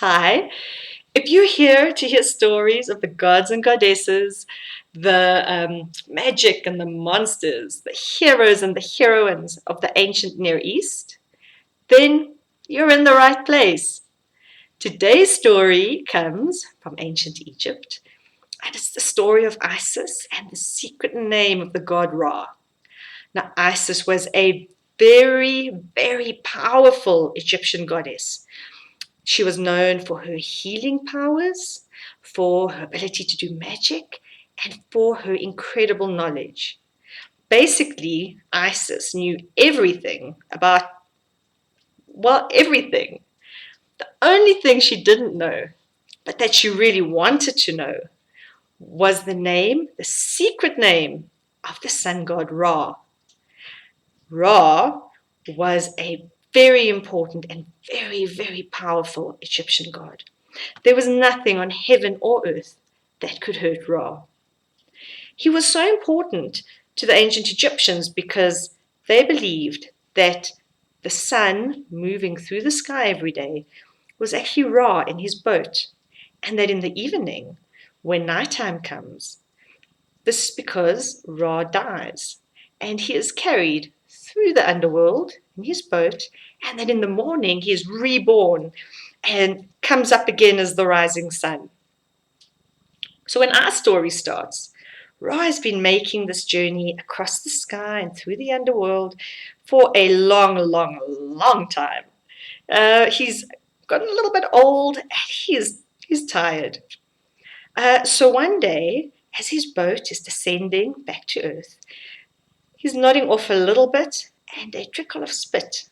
Hi. If you're here to hear stories of the gods and goddesses, the magic and the monsters, the heroes and the heroines of the ancient Near East, then you're in the right place. Today's story comes from ancient Egypt, and it's the story of Isis and the secret name of the god Ra. Now, Isis was a very, very powerful Egyptian goddess. She was known for her healing powers, for her ability to do magic, and for her incredible knowledge. Basically, Isis knew everything about, well, everything. The only thing she didn't know, but that she really wanted to know, was the name, the secret name of the sun god Ra. Ra was a very important and very, very powerful Egyptian god. There was nothing on heaven or earth that could hurt Ra. He was so important to the ancient Egyptians because they believed that the sun moving through the sky every day was actually Ra in his boat, and that in the evening, when nighttime comes, this is because Ra dies and he is carried through the underworld in his boat, and then in the morning he is reborn and comes up again as the rising sun. So when our story starts, Ra has been making this journey across the sky and through the underworld for a long, long, long time. He's gotten a little bit old and he's tired. So one day, as his boat is descending back to earth, he's nodding off a little bit and a trickle of spit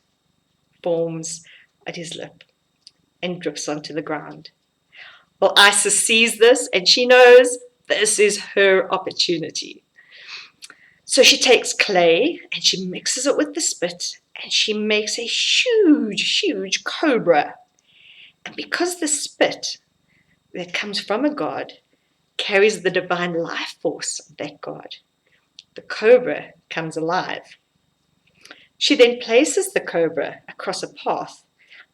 forms at his lip and drips onto the ground. Well, Isis sees this and she knows this is her opportunity. So she takes clay and she mixes it with the spit and she makes a huge, huge cobra. And because the spit that comes from a god carries the divine life force of that god, the cobra comes alive. She then places the cobra across a path,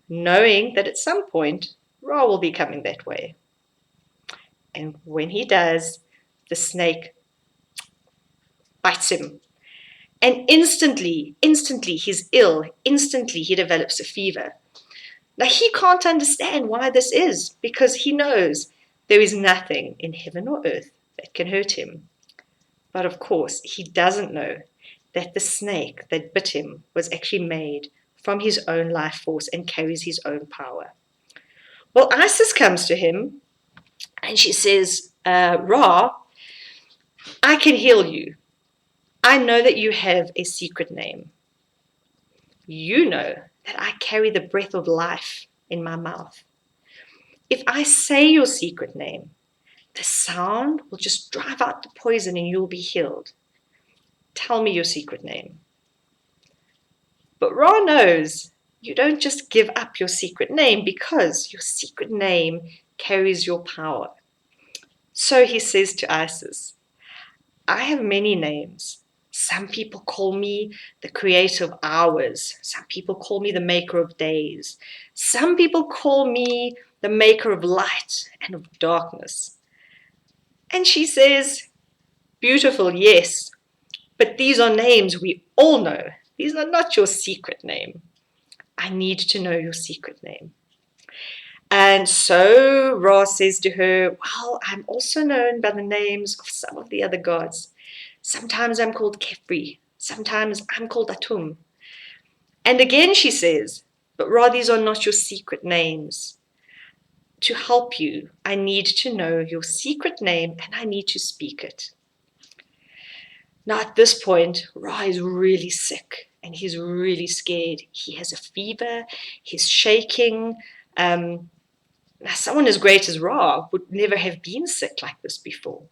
knowing that at some point Ra will be coming that way. And when he does, the snake bites him. And instantly, he's ill. Instantly, he develops a fever. Now, he can't understand why this is because he knows there is nothing in heaven or earth that can hurt him. But of course, he doesn't know that the snake that bit him was actually made from his own life force and carries his own power. Well, Isis comes to him and she says, Ra, I can heal you. I know that you have a secret name. You know that I carry the breath of life in my mouth. If I say your secret name, the sound will just drive out the poison and you'll be healed. Tell me your secret name. But Ra knows you don't just give up your secret name because your secret name carries your power. So he says to Isis, I have many names. Some people call me the creator of hours. Some people call me the maker of days. Some people call me the maker of light and of darkness. And she says, beautiful, yes, but these are names we all know. These are not your secret name. I need to know your secret name. And so Ra says to her, well, I'm also known by the names of some of the other gods. Sometimes I'm called Kefri. Sometimes I'm called Atum. And again she says, but Ra, these are not your secret names. To help you, I need to know your secret name and I need to speak it. Now at this point, Ra is really sick and he's really scared. He has a fever, he's shaking. Now someone as great as Ra would never have been sick like this before.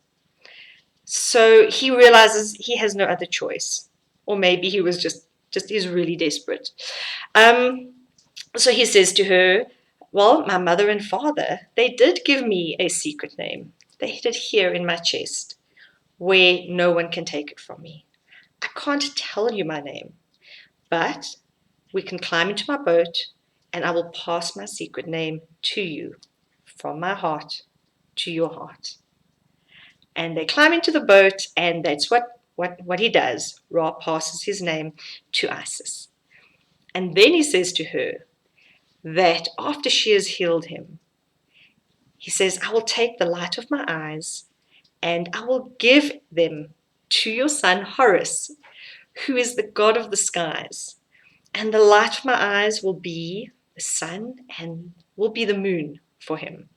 So he realizes he has no other choice. Or maybe he was just he's really desperate. So he says to her, well, my mother and father, they did give me a secret name. They hid it here in my chest, where no one can take it from me. I can't tell you my name, but we can climb into my boat and I will pass my secret name to you, from my heart to your heart. And they climb into the boat, and that's what he does. Ra passes his name to Isis. And then he says to her that after she has healed him, he says, I will take the light of my eyes and I will give them to your son Horus, who is the God of the skies. And the light of my eyes will be the sun and will be the moon for him.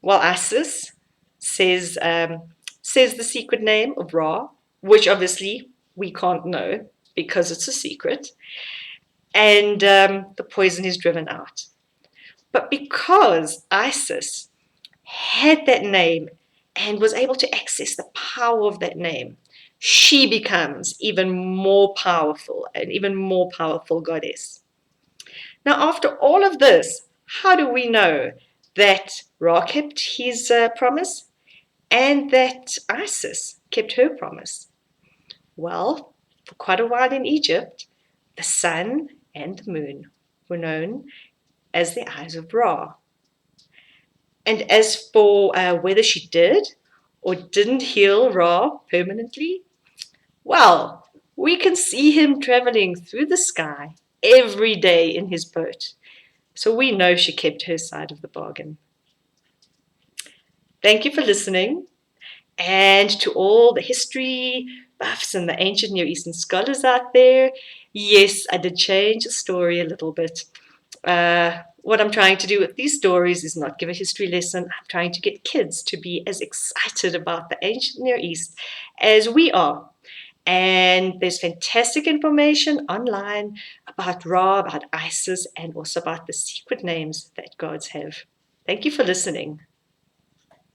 While Isis says the secret name of Ra, which obviously we can't know because it's a secret, and the poison is driven out. But because Isis had that name and was able to access the power of that name, she becomes even more powerful, an even more powerful goddess. Now, after all of this, how do we know that Ra kept his promise and that Isis kept her promise? Well, for quite a while in Egypt, the sun and the moon were known as the eyes of Ra. And as for whether she did or didn't heal Ra permanently, well, we can see him traveling through the sky every day in his boat. So we know she kept her side of the bargain. Thank you for listening. And to all the history buffs and the ancient Near Eastern scholars out there, yes, I did change the story a little bit. What I'm trying to do with these stories is not give a history lesson. I'm trying to get kids to be as excited about the ancient Near East as we are. And there's fantastic information online about Ra, about Isis, and also about the secret names that gods have. Thank you for listening.